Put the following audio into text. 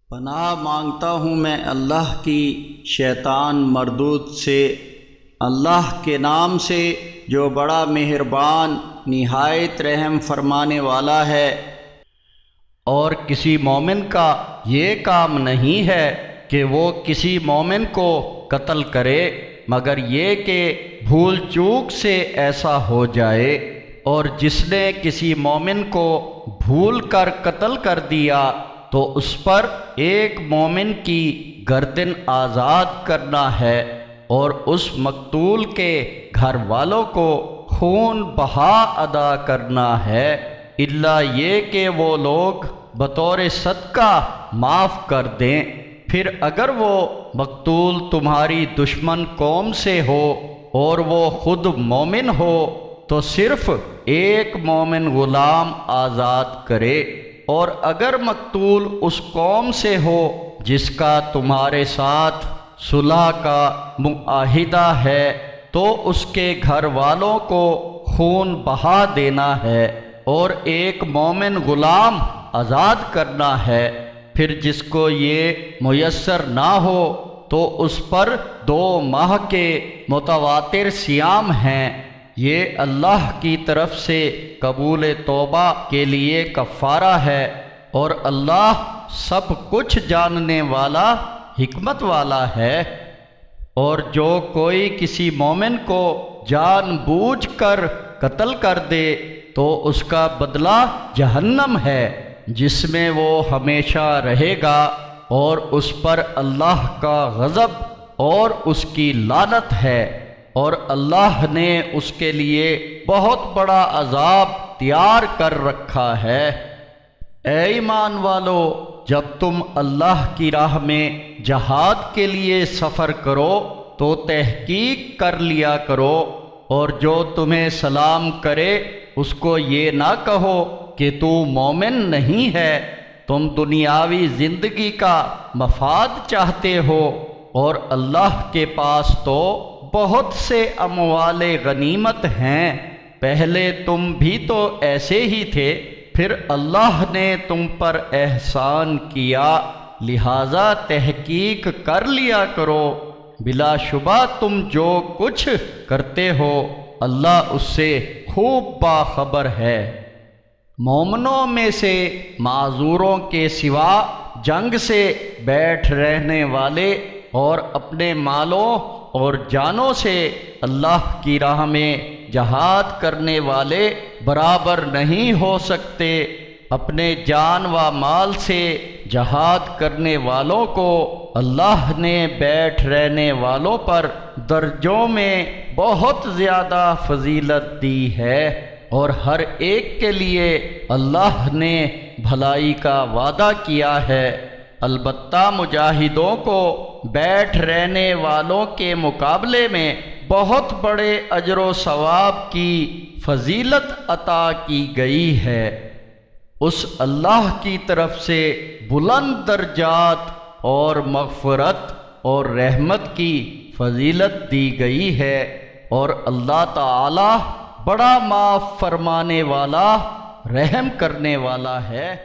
پناہ مانگتا ہوں میں اللہ کی شیطان مردود سے، اللہ کے نام سے جو بڑا مہربان نہایت رحم فرمانے والا ہے۔ اور کسی مومن کا یہ کام نہیں ہے کہ وہ کسی مومن کو قتل کرے مگر یہ کہ بھول چوک سے ایسا ہو جائے، اور جس نے کسی مومن کو بھول کر قتل کر دیا تو اس پر ایک مومن کی گردن آزاد کرنا ہے، اور اس مقتول کے گھر والوں کو خون بہا ادا کرنا ہے، الا یہ کہ وہ لوگ بطور صدقہ معاف کر دیں۔ پھر اگر وہ مقتول تمہاری دشمن قوم سے ہو اور وہ خود مومن ہو تو صرف ایک مومن غلام آزاد کرے، اور اگر مقتول اس قوم سے ہو جس کا تمہارے ساتھ صلح کا معاہدہ ہے تو اس کے گھر والوں کو خون بہا دینا ہے اور ایک مومن غلام آزاد کرنا ہے۔ پھر جس کو یہ میسر نہ ہو تو اس پر 2 ماہ کے متواتر صیام ہیں، یہ اللہ کی طرف سے قبول توبہ کے لیے کفارہ ہے، اور اللہ سب کچھ جاننے والا حکمت والا ہے۔ اور جو کوئی کسی مومن کو جان بوجھ کر قتل کر دے تو اس کا بدلہ جہنم ہے جس میں وہ ہمیشہ رہے گا، اور اس پر اللہ کا غضب اور اس کی لعنت ہے، اور اللہ نے اس کے لیے بہت بڑا عذاب تیار کر رکھا ہے۔ اے ایمان والو، جب تم اللہ کی راہ میں جہاد کے لیے سفر کرو تو تحقیق کر لیا کرو، اور جو تمہیں سلام کرے اس کو یہ نہ کہو کہ تو مومن نہیں ہے، تم دنیاوی زندگی کا مفاد چاہتے ہو، اور اللہ کے پاس تو بہت سے اموال غنیمت ہیں، پہلے تم بھی تو ایسے ہی تھے، پھر اللہ نے تم پر احسان کیا، لہذا تحقیق کر لیا کرو، بلا شبہ تم جو کچھ کرتے ہو اللہ اس سے خوب باخبر ہے۔ مومنوں میں سے معذوروں کے سوا جنگ سے بیٹھ رہنے والے اور اپنے مالوں اور جانوں سے اللہ کی راہ میں جہاد کرنے والے برابر نہیں ہو سکتے۔ اپنے جان و مال سے جہاد کرنے والوں کو اللہ نے بیٹھ رہنے والوں پر درجوں میں بہت زیادہ فضیلت دی ہے، اور ہر ایک کے لیے اللہ نے بھلائی کا وعدہ کیا ہے۔ البتہ مجاہدوں کو بیٹھ رہنے والوں کے مقابلے میں بہت بڑے اجر و ثواب کی فضیلت عطا کی گئی ہے۔ اس اللہ کی طرف سے بلند درجات اور مغفرت اور رحمت کی فضیلت دی گئی ہے، اور اللہ تعالی بڑا معاف فرمانے والا رحم کرنے والا ہے۔